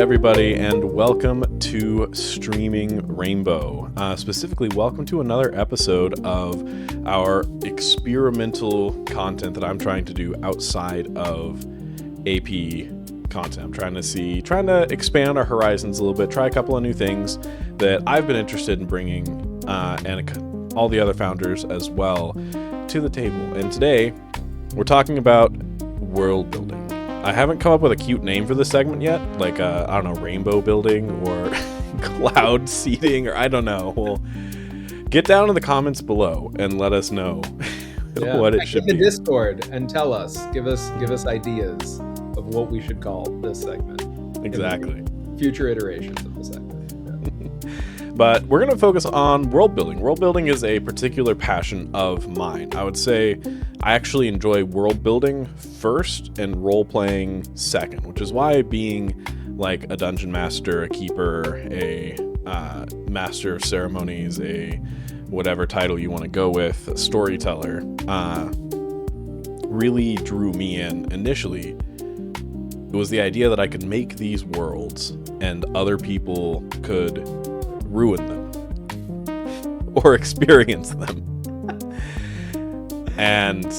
everybody, and welcome to Streaming Rainbow. Specifically, welcome to another episode of our experimental content that I'm trying to do outside of AP content. I'm trying to expand our horizons a little bit, try a couple of new things that I've been interested in bringing, and all the other founders as well, to the table. And today, we're talking about world building. I haven't come up with a cute name for this segment yet, like, I don't know, rainbow building or cloud seeding, or I don't know. Well, get down in the comments below and let us know what it should be. In the Discord and tell us, give us ideas of what we should call this segment. Exactly. Future iterations of the segment. But we're going to focus on world building. World building is a particular passion of mine. I would say I actually enjoy world building first and role playing second, which is why being like a dungeon master, a keeper, a master of ceremonies, a whatever title you want to go with, a storyteller, really drew me in initially. It was the idea that I could make these worlds and other people could ruin them or experience them. And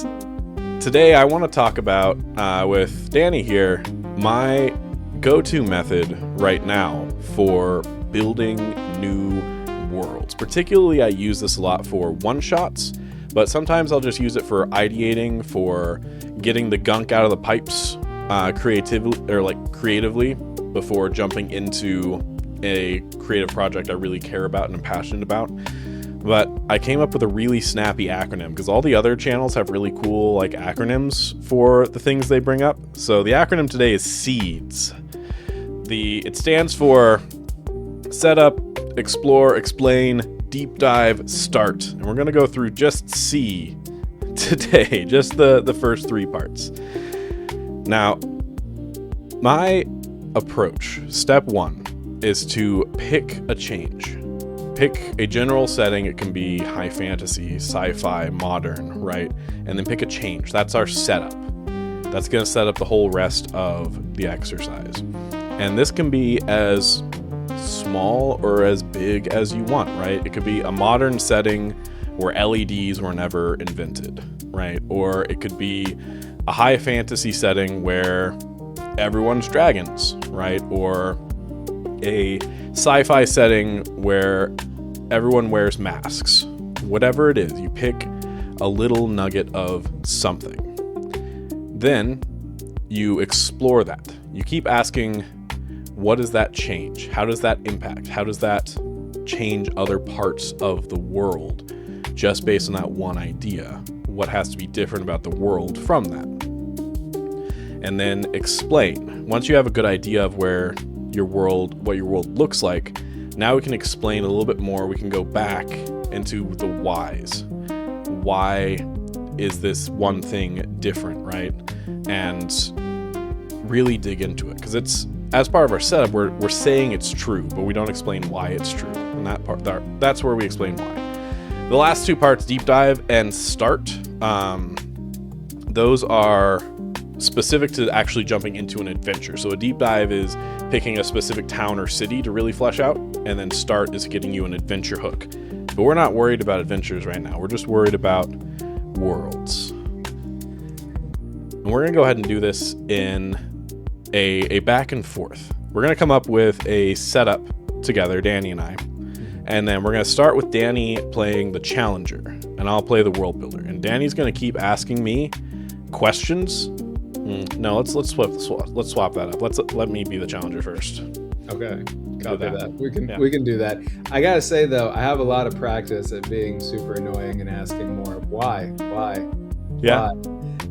today I want to talk about, with Danny here, my go-to method right now for building new worlds. Particularly, I use this a lot for one-shots, but sometimes I'll just use it for ideating, for getting the gunk out of the pipes creatively before jumping into a creative project I really care about and am passionate about. But I came up with a really snappy acronym because all the other channels have really cool like acronyms for the things they bring up. So the acronym today is S.E.E.D.S. It stands for Setup, Explore, Explain, Deep Dive, Start. And we're going to go through just C today, just the first three parts. Now, my approach, step one, is to pick a change. Pick a general setting. It can be high fantasy, sci-fi, modern, right? And then pick a change. That's our setup. That's going to set up the whole rest of the exercise. And this can be as small or as big as you want, right? It could be a modern setting where LEDs were never invented, right? Or it could be a high fantasy setting where everyone's dragons, right? Or a sci-fi setting where everyone wears masks. Whatever it is, you pick a little nugget of something. Then you explore that. You keep asking, what does that change? How does that impact? How does that change other parts of the world just based on that one idea? What has to be different about the world from that? And then explain. Once you have a good idea of what your world looks like, now we can explain a little bit more. We can go back into the whys. Why is this one thing different, right? And really dig into it, because it's, as part of our setup, we're saying it's true, but we don't explain why it's true. And that's where we explain why. The last two parts, deep dive and start, those are specific to actually jumping into an adventure. So a deep dive is picking a specific town or city to really flesh out, and then start is getting you an adventure hook. But we're not worried about adventures right now. We're just worried about worlds. And we're going to go ahead and do this in a back and forth. We're going to come up with a setup together, Danny and I. And then we're going to start with Danny playing the challenger, and I'll play the world builder. And Danny's going to keep asking me questions. No, let's swap that up. Let me be the challenger first. Okay, copy that. We can do that. I gotta say though, I have a lot of practice at being super annoying and asking more. Why? Yeah.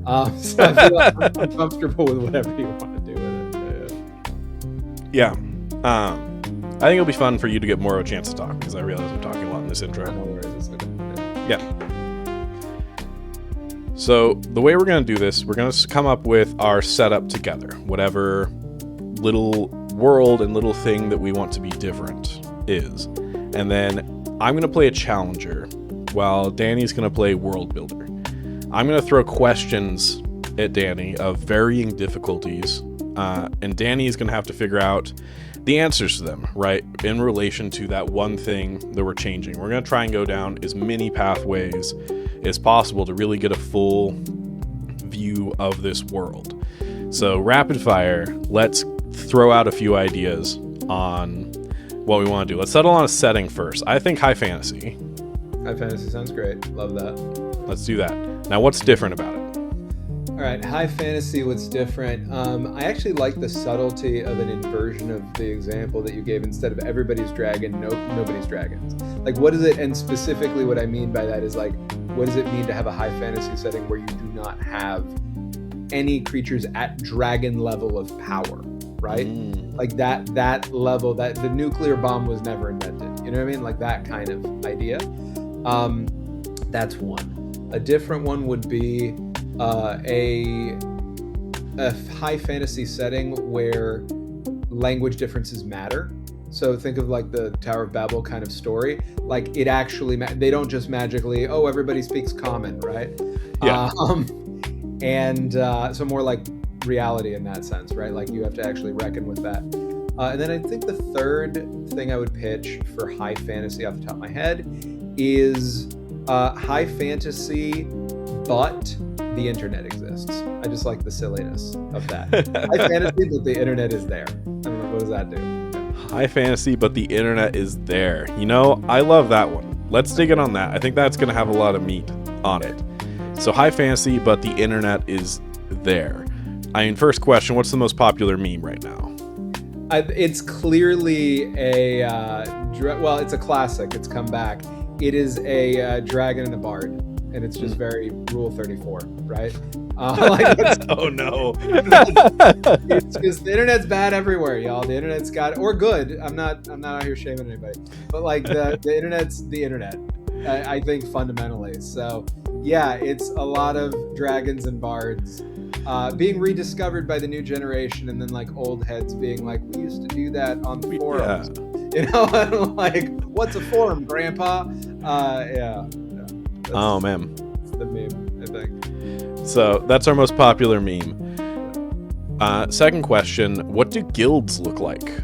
Why? So I feel like I'm comfortable with whatever you want to do with it. Yeah. I think it'll be fun for you to get more of a chance to talk, because I realize I'm talking a lot in this intro. No worries. It's okay. Yeah. So the way we're going to do this, we're going to come up with our setup together, whatever little world and little thing that we want to be different is. And then I'm going to play a challenger while Danny's going to play world builder. I'm going to throw questions at Danny of varying difficulties and Danny is going to have to figure out the answers to them, right, in relation to that one thing that we're changing. We're going to try and go down as many pathways as possible to really get a full view of this world. So rapid fire, let's throw out a few ideas on what we want to do. Let's settle on a setting first. I think high fantasy. High fantasy sounds great. Love that. Let's do that. Now, what's different about it? All right, high fantasy, what's different? I actually like the subtlety of an inversion of the example that you gave. Instead of everybody's dragon, nobody's dragons. Like, what is it? And specifically what I mean by that is, like, what does it mean to have a high fantasy setting where you do not have any creatures at dragon level of power, right? Like that level, that the nuclear bomb was never invented. You know what I mean? Like that kind of idea. That's one. A different one would be a high fantasy setting where language differences matter. So think of like the Tower of Babel kind of story. Like it actually, they don't just magically, oh, everybody speaks common, right? Yeah. So more like reality in that sense, right? Like you have to actually reckon with that. And then I think the third thing I would pitch for high fantasy off the top of my head is high fantasy, but the internet exists. I just like the silliness of that. High fantasy, but the internet is there. I don't know, what does that do? High fantasy, but the internet is there. You know, I love that one. Let's dig in on that. I think that's going to have a lot of meat on it. So high fantasy, but the internet is there. I mean, first question, what's the most popular meme right now? It's clearly it's a classic. It's come back. It is a dragon and a bard, and it's just very Rule 34, right? Oh no! It's just the internet's bad everywhere, y'all. The internet's got, or good. I'm not out here shaming anybody, but like the internet's the internet. I think fundamentally. So yeah, it's a lot of dragons and bards being rediscovered by the new generation, and then like old heads being like, we used to do that on the forums. Yeah. You know, I'm like, what's a forum, Grandpa? Oh man, it's the meme, I think. So that's our most popular meme. Second question, what do guilds look like?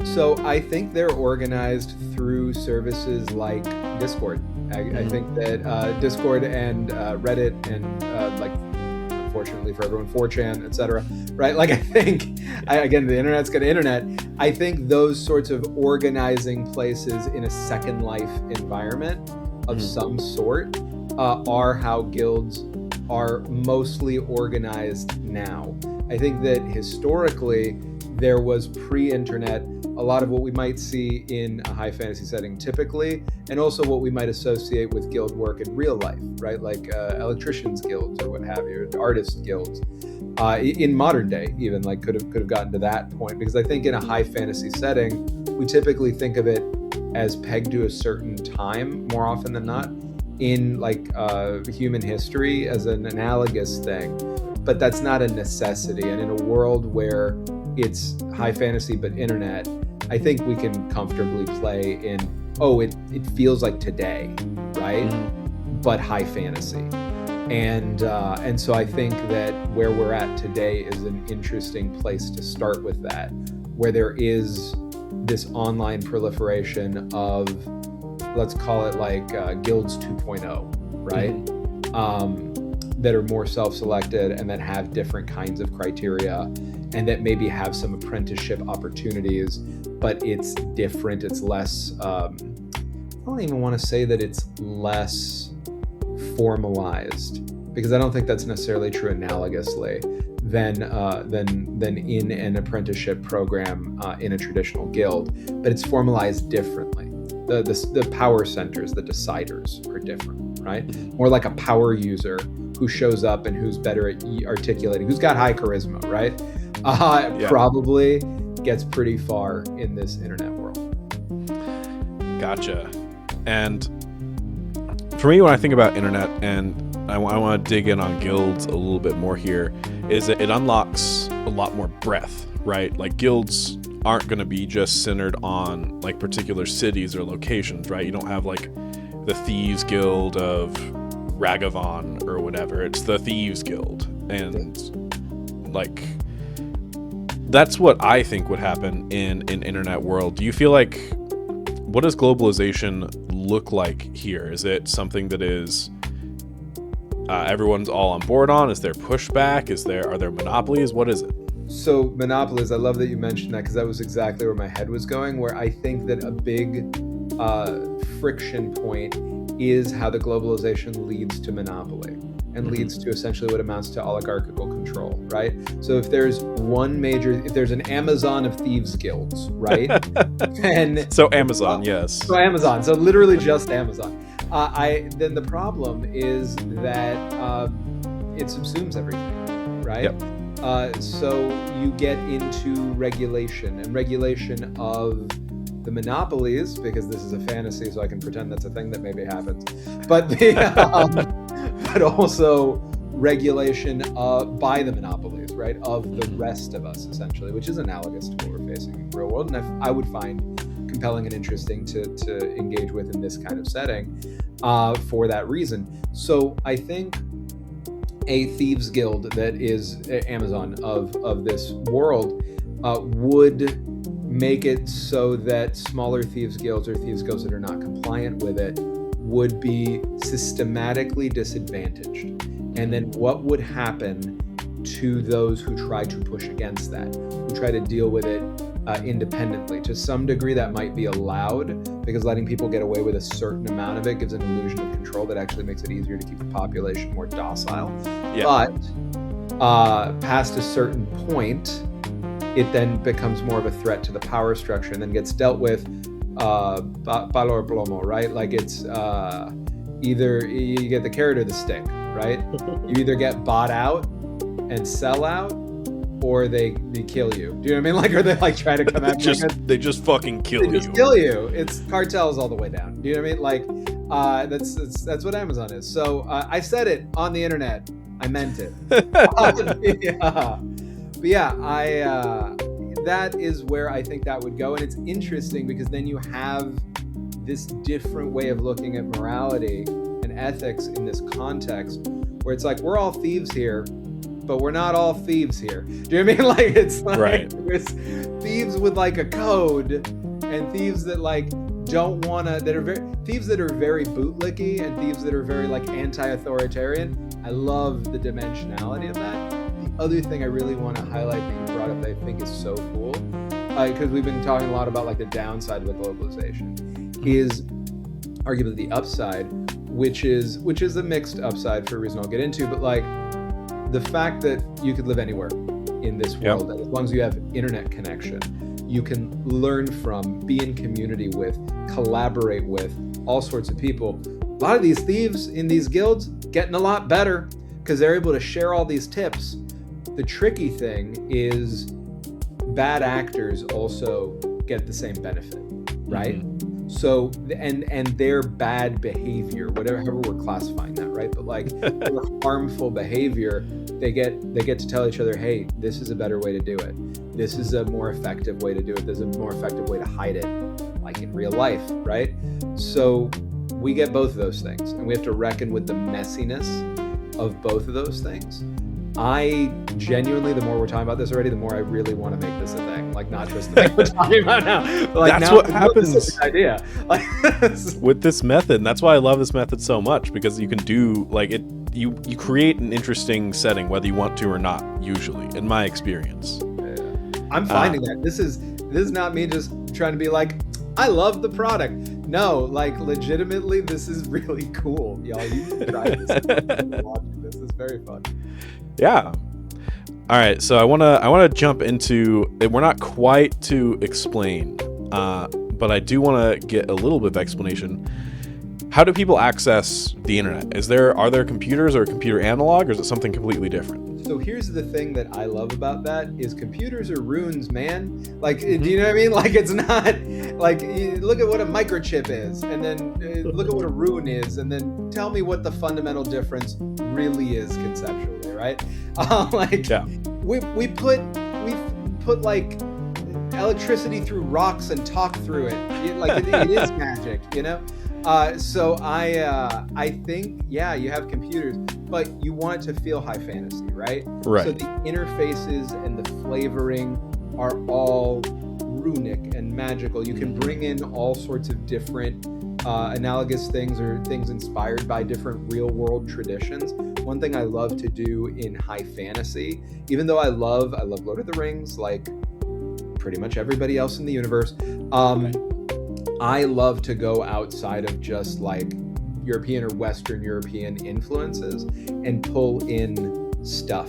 So I think they're organized through services like Discord. I think that Discord and Reddit and like, unfortunately for everyone, 4chan, etc. Right? Like I think, again, the internet's got internet. I think those sorts of organizing places in a Second Life environment of some sort are how guilds are mostly organized now. I think that historically there was pre-internet a lot of what we might see in a high fantasy setting typically, and also what we might associate with guild work in real life, right? Like electricians guilds or what have you, artist guilds. In modern day, even like could have gotten to that point, because I think in a high fantasy setting, we typically think of it as pegged to a certain time more often than not in like human history as an analogous thing, but that's not a necessity. And in a world where it's high fantasy but internet, I think we can comfortably play in, it feels like today, right? But high fantasy. And so I think that where we're at today is an interesting place to start with that, where there is this online proliferation of, let's call it like guilds 2.0, right? That are more self-selected and that have different kinds of criteria, and that maybe have some apprenticeship opportunities, but it's different. It's less, I don't even want to say that it's less formalized, because I don't think that's necessarily true analogously than in an apprenticeship program in a traditional guild, but it's formalized differently. The power centers, the deciders are different, right? More like a power user who shows up and who's better at articulating, who's got high charisma, right? Probably gets pretty far in this internet world. Gotcha. And for me, when I think about internet, and I want to dig in on guilds a little bit more here, is that it unlocks a lot more breadth, right? Like guilds aren't going to be just centered on like particular cities or locations, right? You don't have like the Thieves Guild of Ragavon or whatever. It's the Thieves Guild, and like that's what I think would happen in an internet world. Do you feel like, what does globalization look like here? Is it something that is everyone's all on board on? Is there pushback? Are there monopolies? What is it? So monopolies, I love that you mentioned that, because that was exactly where my head was going, where I think that a big friction point is how the globalization leads to monopoly and leads to essentially what amounts to oligarchical control, right? So if there's an Amazon of thieves guilds, right? And so Amazon, yes. So Amazon, so literally just Amazon. Then the problem is that it subsumes everything, right? Yep. So you get into regulation of the monopolies, because this is a fantasy, so I can pretend that's a thing that maybe happens. But but also regulation by the monopolies, right, of the rest of us, essentially, which is analogous to what we're facing in the real world, and I would find compelling and interesting to engage with in this kind of setting for that reason. So I think a thieves guild that is Amazon of this world would make it so that smaller thieves guilds or thieves guilds that are not compliant with it would be systematically disadvantaged. And then what would happen to those who try to push against that, who try to deal with it independently? To some degree that might be allowed, because letting people get away with a certain amount of it gives an illusion of control that actually makes it easier to keep the population more docile. Yeah. But past a certain point, it then becomes more of a threat to the power structure and then gets dealt with palo or plomo, right? Like it's either you get the carrot or the stick, right? You either get bought out and sell out, or they kill you. Do you know what I mean? Like, or they like try to come after you. They just fucking kill you. They just kill you. It's cartels all the way down. Do you know what I mean? Like, that's what Amazon is. So I said it on the internet. I meant it. Yeah. But yeah, that is where I think that would go. And it's interesting because then you have this different way of looking at morality and ethics in this context, where it's like, we're all thieves here, but we're not all thieves here. Do you know what I mean? Like, it's like, right. There's thieves with like a code, and thieves that like don't wanna, thieves that are very bootlicky, and thieves that are very like anti-authoritarian. I love the dimensionality of that. The other thing I really want to highlight that you brought up that I think is so cool, because we've been talking a lot about like the downside of the globalization, is arguably the upside, which is a mixed upside for a reason I'll get into, but like the fact that you could live anywhere in this world, as long as you have internet connection, you can learn from, be in community with, collaborate with all sorts of people. A lot of these thieves in these guilds getting a lot better because they're able to share all these tips. The tricky thing is bad actors also get the same benefit, right? Mm-hmm. So, and their bad behavior, however we're classifying that, right? But like their harmful behavior, they get to tell each other, hey, this is a better way to do it. This is a more effective way to do it. There's a more effective way to hide it, like in real life, right? So we get both of those things, and we have to reckon with the messiness of both of those things. I genuinely, the more we're talking about this already, the more I really want to make this a thing. Like, not just the thing we're talking about now. But like, that's now what happens idea. With this method. And that's why I love this method so much, because you can do like it. You create an interesting setting, whether you want to or not. Usually, in my experience, I'm finding that this is not me just trying to be like, I love the product. No, like legitimately, this is really cool, y'all. You can try this. Watching this is very fun. Yeah. All right. So I wanna jump into it. We're not quite to explain, but I do want to get a little bit of explanation. How do people access the internet? Are there computers or computer analog, or is it something completely different? So here's the thing that I love about that is computers are runes, man. Like, do you know what I mean? Like, it's not like, look at what a microchip is, and then look at what a rune is, and then tell me what the fundamental difference really is conceptually, right? We put like electricity through rocks and talk through it. It is magic, you know? So I think, yeah, you have computers, but you want it to feel high fantasy, right? Right. So the interfaces and the flavoring are all runic and magical. You can bring in all sorts of different analogous things or things inspired by different real world traditions. One thing I love to do in high fantasy, even though I love Lord of the Rings, like pretty much everybody else in the universe, I love to go outside of just like European or Western European influences and pull in stuff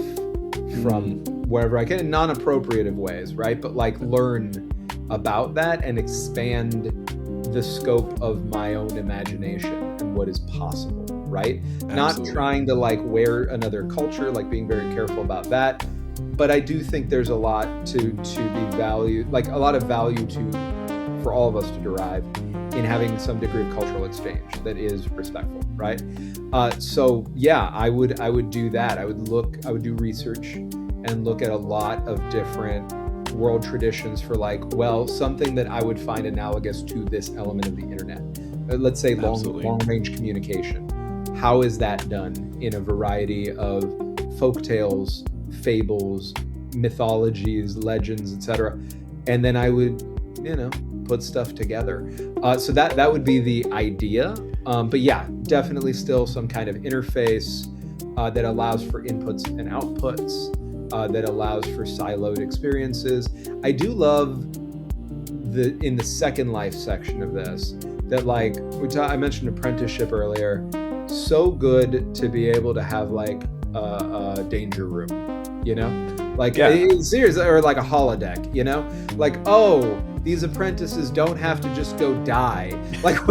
from wherever I can in non-appropriative ways, right? But like learn about that and expand the scope of my own imagination and what is possible, right? Absolutely. Not trying to like wear another culture, like being very careful about that. But I do think there's a lot to be valued, like a lot of value for all of us to derive in having some degree of cultural exchange that is respectful, right? So yeah, I would do that. I would do research and look at a lot of different world traditions for like, well, something that I would find analogous to this element of the internet. Let's say long range communication. How is that done in a variety of folktales, fables, mythologies, legends, etc.? And then I would, put stuff together. So that would be the idea. But yeah, definitely still some kind of interface that allows for inputs and outputs, that allows for siloed experiences. I do love in the Second Life section of this, that like, I mentioned apprenticeship earlier, so good to be able to have like a danger room, like serious, or like a holodeck, like, oh, these apprentices don't have to just go die. Like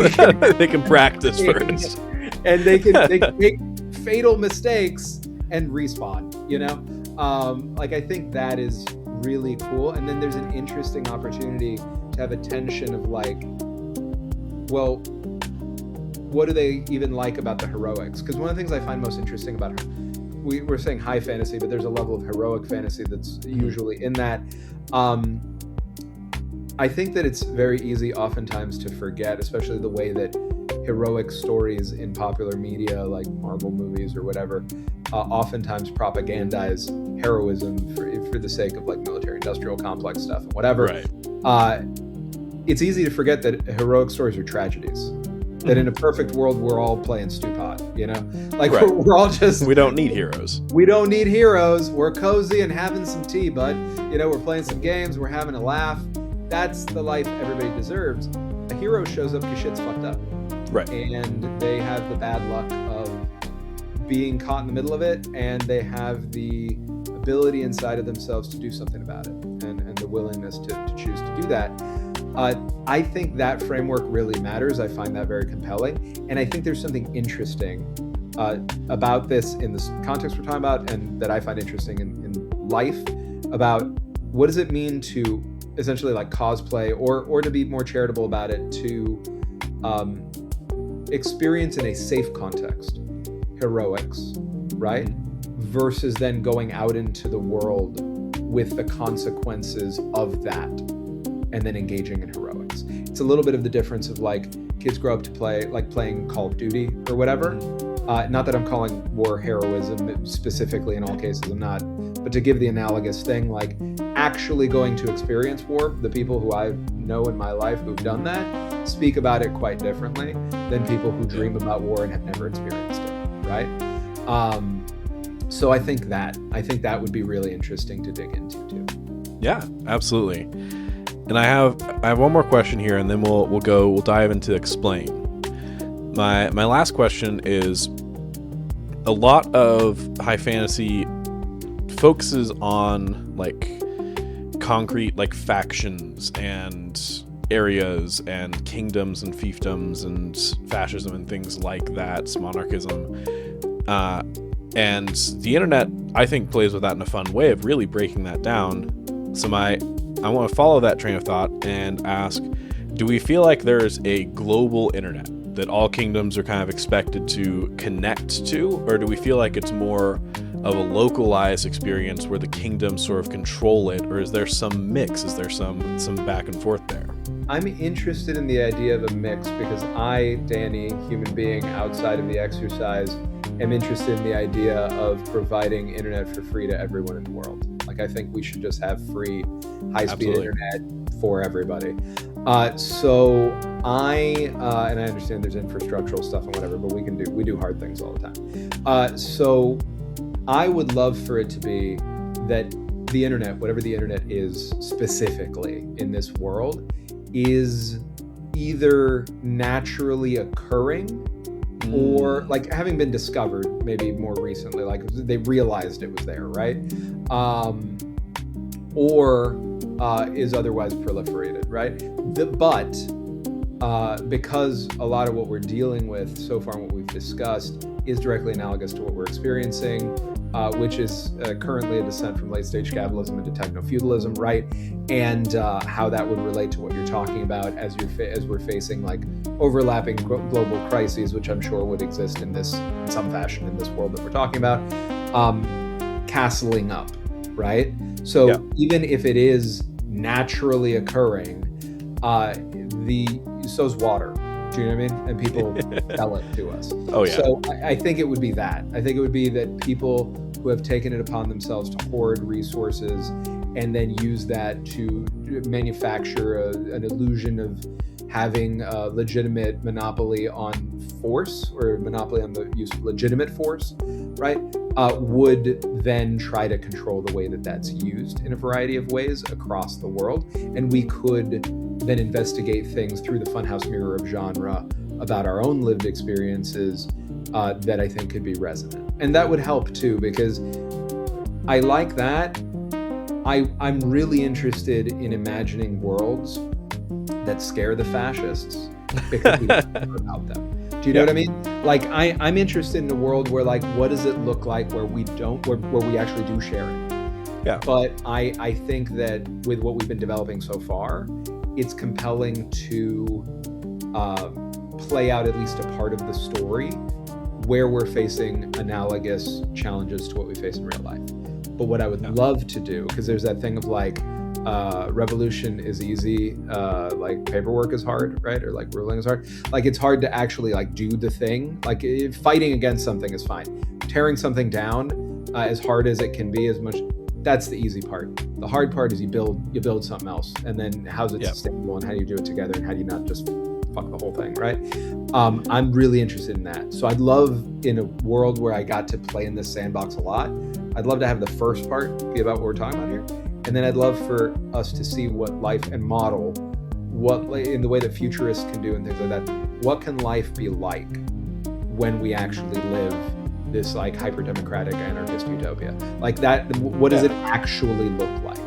they can practice first, and they can make fatal mistakes and respawn. Like I think that is really cool. And then there's an interesting opportunity to have a tension of like, well, what do they even like about the heroics? Because one of the things I find most interesting about we're saying high fantasy, but there's a level of heroic fantasy that's usually in that. I think that it's very easy oftentimes to forget, especially the way that heroic stories in popular media like Marvel movies or whatever oftentimes propagandize heroism for the sake of like military industrial complex stuff and whatever. Right. It's easy to forget that heroic stories are tragedies. That in a perfect world, we're all playing stew pot, like right. we're all just, we don't need heroes. We don't need heroes. We're cozy and having some tea, bud. We're playing some games. We're having a laugh. That's the life everybody deserves. A hero shows up because shit's fucked up. Right. And they have the bad luck of being caught in the middle of it, and they have the ability inside of themselves to do something about it, and the willingness to choose to do that. I think that framework really matters. I find that very compelling. And I think there's something interesting about this in this context we're talking about, and that I find interesting in life, about what does it mean to essentially like cosplay, or to be more charitable about it, to experience in a safe context heroics, right? Versus then going out into the world with the consequences of that and then engaging in heroics. It's a little bit of the difference of like kids grow up to play, like playing Call of Duty or whatever. Not that I'm calling war heroism specifically in all cases, I'm not, but to give the analogous thing, like actually going to experience war, the people who I know in my life who've done that speak about it quite differently than people who dream about war and have never experienced it, right? So I think that would be really interesting to dig into too. Yeah, absolutely. And I have one more question here, and then we'll dive into explain. My last question is, a lot of high fantasy focuses on like concrete like factions and areas and kingdoms and fiefdoms and fascism and things like that, monarchism. And the internet, I think, plays with that in a fun way of really breaking that down. So I want to follow that train of thought and ask, do we feel like there's a global internet that all kingdoms are kind of expected to connect to? Or do we feel like it's more of a localized experience where the kingdoms sort of control it? Or is there some mix? Is there some back and forth there? I'm interested in the idea of a mix because I, Danny, human being outside of the exercise, am interested in the idea of providing internet for free to everyone in the world. Like Like, I think we should just have free, high-speed Absolutely. internet for everybody. So and I understand there's infrastructural stuff and whatever, but we do hard things all the time. So I would love for it to be that the internet, whatever the internet is specifically in this world, is either naturally occurring or like having been discovered maybe more recently, like they realized it was there, right? Or is otherwise proliferated, right? But because a lot of what we're dealing with so far and what we've discussed is directly analogous to what we're experiencing, which is currently a descent from late-stage capitalism into techno-feudalism, right? And how that would relate to what you're talking about as we're facing like overlapping global crises, which I'm sure would exist in some fashion in this world that we're talking about, castling up, right? So even if it is naturally occurring, so's water. Do you know what I mean? And people sell it to us. Oh yeah. So I think it would be that. I think it would be that people who have taken it upon themselves to hoard resources and then use that to manufacture an illusion of having a legitimate monopoly on force, or monopoly on the use of legitimate force, right? Would then try to control the way that that's used in a variety of ways across the world. And we could then investigate things through the funhouse mirror of genre about our own lived experiences that I think could be resonant. And that would help too, because I like that. I'm really interested in imagining worlds that scare the fascists because we don't know about them. Do you know what I mean? Like I'm interested in a world where, like, what does it look like where we actually do share it? Yeah. But I think that with what we've been developing so far, it's compelling to play out at least a part of the story where we're facing analogous challenges to what we face in real life. But what I would love to do, because there's that thing of like, revolution is easy, like paperwork is hard, right? Or like ruling is hard. Like it's hard to actually like do the thing. Like fighting against something is fine. Tearing something down, as hard as it can be, that's the easy part. The hard part is you build something else, and then how's it sustainable, and how do you do it together, and how do you not just fuck the whole thing, right? I'm really interested in that. So I'd love, in a world where I got to play in this sandbox a lot, I'd love to have the first part be about what we're talking about here. And then I'd love for us to see what life and model, what in the way that futurists can do and things like that, what can life be like when we actually live this like hyper-democratic anarchist utopia? Like that, what does it actually look like?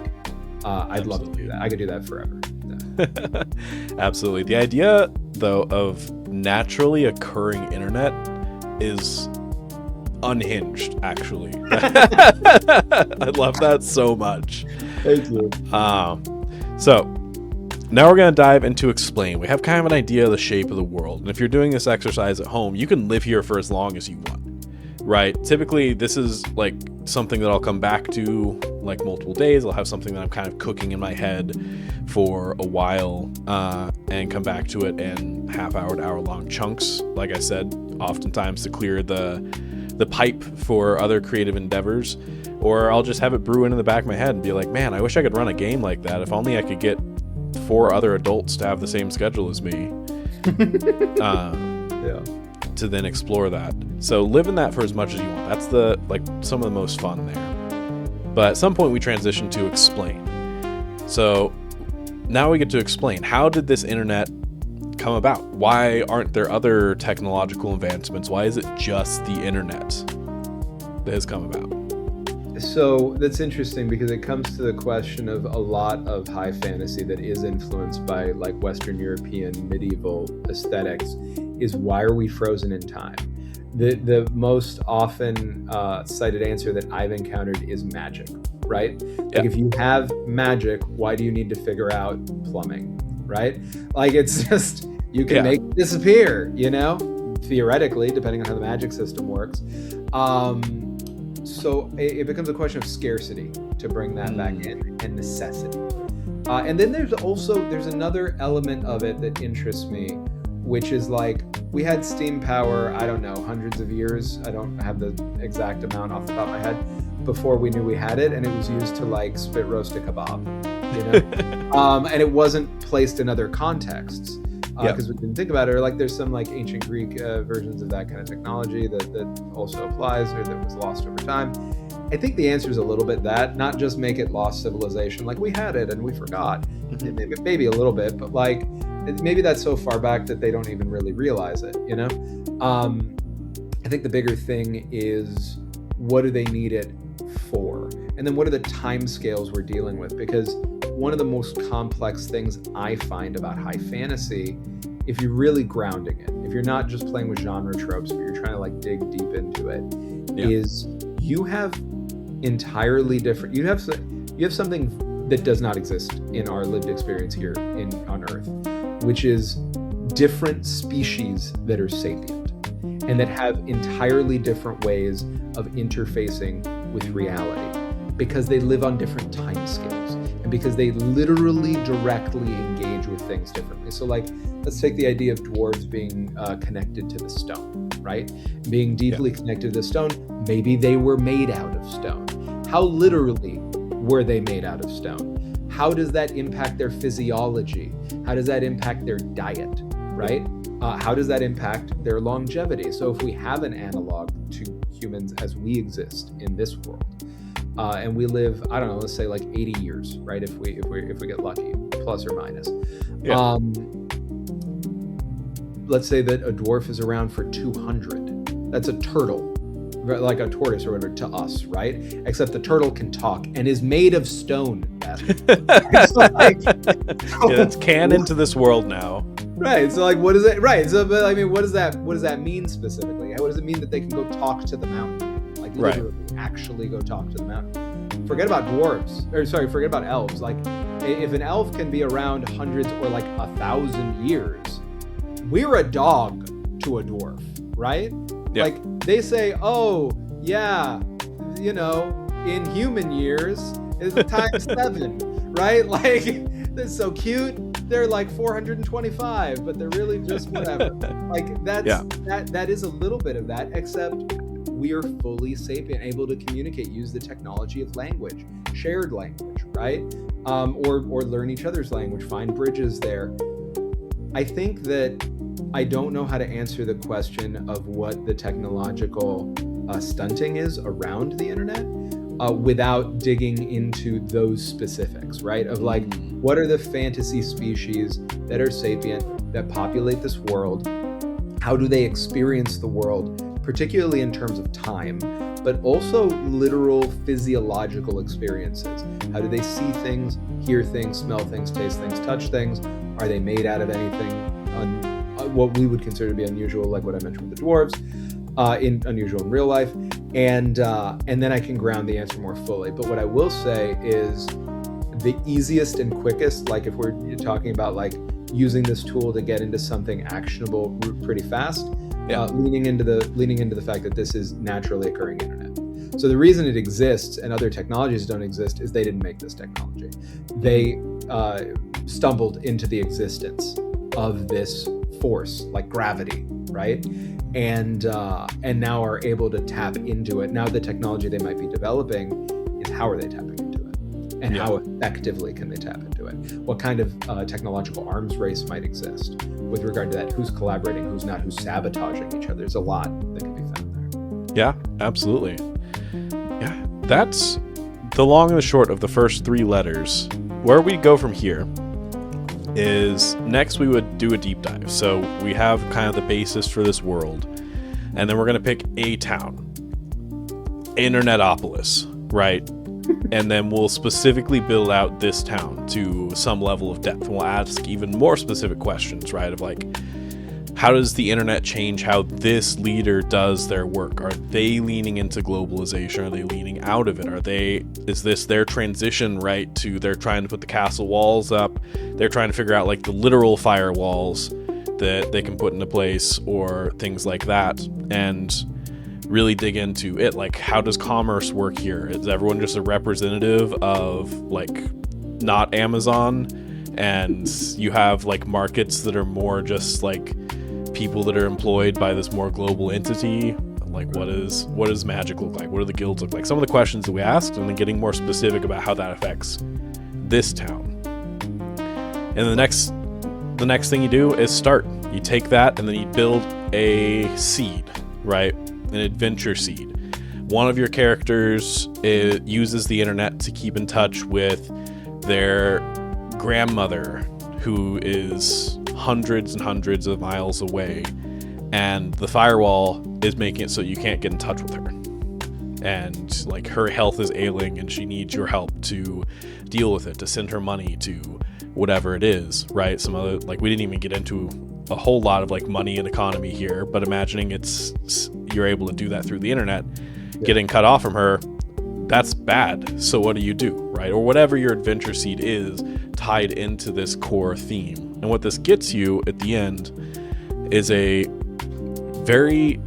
I'd love to do that. I could do that forever. Yeah. Absolutely. The idea, though, of naturally occurring internet is unhinged, actually. I love that so much. Thank you. So now we're going to dive into explain. We have kind of an idea of the shape of the world. And if you're doing this exercise at home, you can live here for as long as you want, right? Typically, this is like something that I'll come back to like multiple days. I'll have something that I'm kind of cooking in my head for a while and come back to it in half-hour to hour-long chunks. Like I said, oftentimes to clear the pipe for other creative endeavors. Or I'll just have it brew in the back of my head and be like, man, I wish I could run a game like that. If only I could get 4 other adults to have the same schedule as me. To then explore that. So live in that for as much as you want. That's some of the most fun there. But at some point we transition to explain. So now we get to explain, how did this internet come about? Why aren't there other technological advancements? Why is it just the internet that has come about? So that's interesting, because it comes to the question of a lot of high fantasy that is influenced by like Western European medieval aesthetics is, why are we frozen in time? The most often cited answer that I've encountered is magic, right? Like if you have magic, why do you need to figure out plumbing, right? Like it's just, you can make it disappear, theoretically, depending on how the magic system works. So it becomes a question of scarcity to bring that back in, and necessity. And then there's another element of it that interests me, which is like, we had steam power, I don't know, hundreds of years. I don't have the exact amount off the top of my head, before we knew we had it, and it was used to like spit roast a kebab, you know? And it wasn't placed in other contexts because we didn't think about it. Or like there's some like ancient Greek versions of that kind of technology that also applies, or that was lost over time. I think the answer is a little bit that, not just make it lost civilization, like we had it and we forgot. Maybe a little bit, but like maybe that's so far back that they don't even really realize it, you know? I think the bigger thing is, what do they need it for? And then what are the time scales we're dealing with? Because one of the most complex things I find about high fantasy, if you're really grounding it, if you're not just playing with genre tropes, but you're trying to like dig deep into it, is you have entirely different, you have something that does not exist in our lived experience here on Earth, which is different species that are sapient and that have entirely different ways of interfacing with reality, because they live on different time scales and because they literally directly engage with things differently. So like, let's take the idea of dwarves being connected to the stone, right? Being deeply connected to the stone. Maybe they were made out of stone. How literally were they made out of stone? How does that impact their physiology? How does that impact their diet, right? How does that impact their longevity? So if we have an analog to humans as we exist in this world, and we live, I don't know, let's say like 80 years, right? If we get lucky, plus or minus. Let's say that a dwarf is around for 200. That's a turtle, like a tortoise or whatever to us, right? Except the turtle can talk and is made of stone. It's like, it's canon to this world now. Right. So like, what is it? Right. So, but I mean, what does that mean specifically? What does it mean that they can go talk to the mountain? Like literally actually go talk to the mountain. Forget about forget about elves. Like if an elf can be around hundreds or like 1,000 years, we're a dog to a dwarf, right? Yeah. Like they say, oh yeah, you know, in human years is times 7, right? Like they're so cute. They're like 425, but they're really just whatever. Like that is a little bit of that, except we are fully sapient, able to communicate, use the technology of language, shared language, right? Or learn each other's language, find bridges there. I think that I don't know how to answer the question of what the technological stunting is around the internet without digging into those specifics, right? Of like, what are the fantasy species that are sapient, that populate this world? How do they experience the world, particularly in terms of time, but also literal physiological experiences? How do they see things, hear things, smell things, taste things, touch things? Are they made out of anything what we would consider to be unusual, like what I mentioned with the dwarves, unusual in real life? And then I can ground the answer more fully. But what I will say is the easiest and quickest, like if we're talking about like using this tool to get into something actionable pretty fast, leaning into the fact that this is naturally occurring internet. So the reason it exists and other technologies don't exist is they didn't make this technology. They stumbled into the existence of this force like gravity, right? And now are able to tap into it. Now the technology they might be developing is, how are they tapping into it? And how effectively can they tap into it? What kind of technological arms race might exist with regard to that? Who's collaborating, who's not, who's sabotaging each other? There's a lot that can be found there. Yeah, absolutely. Yeah, that's the long and the short of the first 3 letters. Where we go from here is next we would do a deep dive. So we have kind of the basis for this world, and then we're going to pick a town, Internetopolis, right? And then we'll specifically build out this town to some level of depth. We'll ask even more specific questions, right? Of like, how does the internet change how this leader does their work? Are they leaning into globalization? Are they leaning out of it? Is this their transition, right? To they're trying to put the castle walls up. They're trying to figure out like the literal firewalls that they can put into place or things like that. And really dig into it. Like, how does commerce work here? Is everyone just a representative of like not Amazon? And you have like markets that are more just like people that are employed by this more global entity. Like, what does magic look like? What do the guilds look like? Some of the questions that we asked, and then getting more specific about how that affects this town. And the next thing you do is start. You take that and then you build a seed, right? An adventure seed. One of your characters uses the internet to keep in touch with their grandmother, who is hundreds and hundreds of miles away, and the firewall is making it so you can't get in touch with her. And like, her health is ailing and she needs your help to deal with it, to send her money to whatever it is, right? Some other, like, we didn't even get into a whole lot of like money and economy here, but imagining you're able to do that through the internet. Getting cut off from her, that's bad. So what do you do, right? Or whatever your adventure seed is tied into this core theme. And what this gets you at the end is a very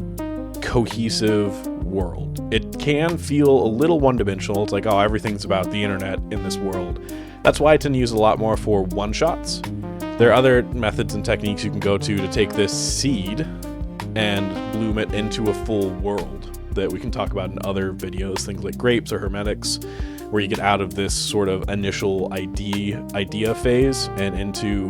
cohesive world. It can feel a little one-dimensional. It's like, oh, everything's about the internet in this world. That's why I tend to use a lot more for one-shots. There are other methods and techniques you can go to take this seed and bloom it into a full world that we can talk about in other videos, things like grapes or hermetics, where you get out of this sort of initial idea phase and into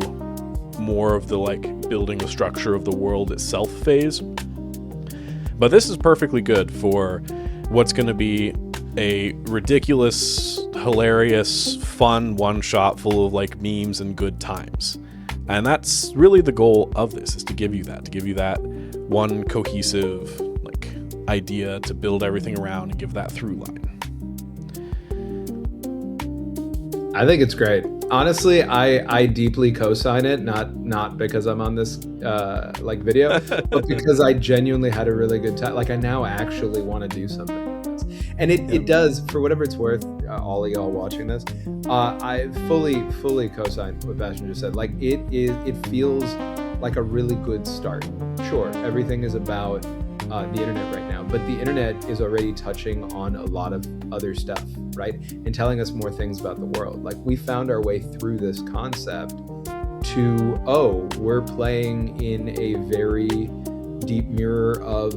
more of the like building the structure of the world itself phase. But this is perfectly good for what's going to be a ridiculous, hilarious, fun one-shot full of like memes and good times. And that's really the goal of this, is to give you that one cohesive like idea to build everything around and give that through line. I think it's great. Honestly, I deeply co-sign it, not because I'm on this video, but because I genuinely had a really good time. Like, I now actually want to do something with this. And it does, for whatever it's worth, all of y'all watching this, I fully co-sign what Bastion just said. Like, it feels like a really good start. Sure, everything is about the internet right now, but the internet is already touching on a lot of other stuff, right? And telling us more things about the world. Like, we found our way through this concept to, we're playing in a very deep mirror of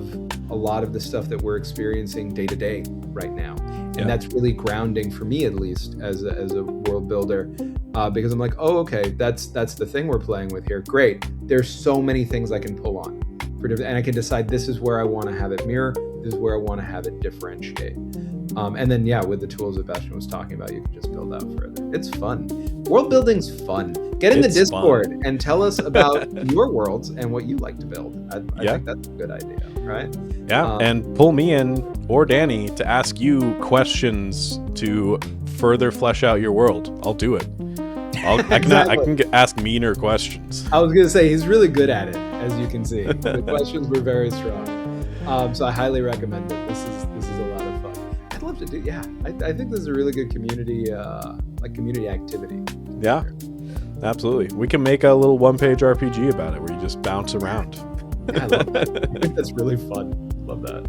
a lot of the stuff that we're experiencing day to day right now. And that's really grounding for me, at least, as a world builder, because I'm like, okay, that's the thing we're playing with here. Great. There's so many things I can pull on. And I can decide this is where I want to have it mirror, this is where I want to have it differentiate. And then, with the tools that Bastion was talking about, you can just build out further. It's fun. World building's fun. Get in the Discord and tell us about your worlds and what you like to build. I think that's a good idea, right? Yeah, and pull me in or Danny to ask you questions to further flesh out your world. I'll do it. I can ask meaner questions. I was going to say, he's really good at it, as you can see. The questions were very strong. So I highly recommend it. This is a lot of fun. I'd love to do, I think this is a really good community activity. Yeah, absolutely. We can make a little one-page RPG about it where you just bounce around. Yeah, I love that. I think that's really fun. Love that.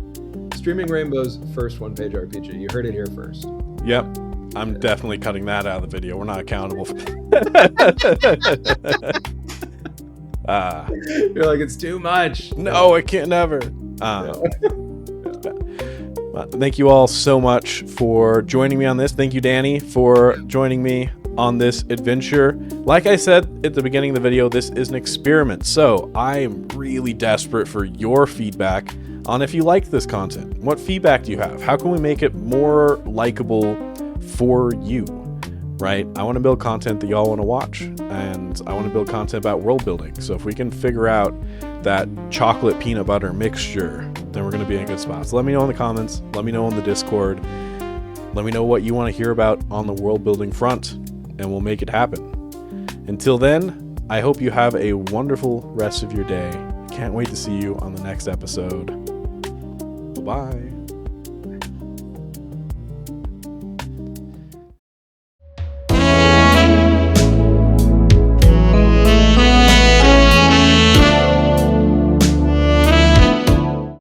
Streaming Rainbow's first one-page RPG. You heard it here first. Yep. I'm definitely cutting that out of the video. We're not accountable for You're like, it's too much. No, I can't never. Thank you all so much for joining me on this. Thank you, Danny, for joining me on this adventure. Like I said at the beginning of the video, this is an experiment. So I am really desperate for your feedback on if you like this content. What feedback do you have? How can we make it more likable for you, right? I want to build content that y'all want to watch, and I want to build content about world building. So if we can figure out that chocolate peanut butter mixture, then we're going to be in a good spot. So let me know in the comments, let me know on the Discord, let me know what you want to hear about on the world building front, and we'll make it happen. Until then, I hope you have a wonderful rest of your day. Can't wait to see you on the next episode. Bye-bye.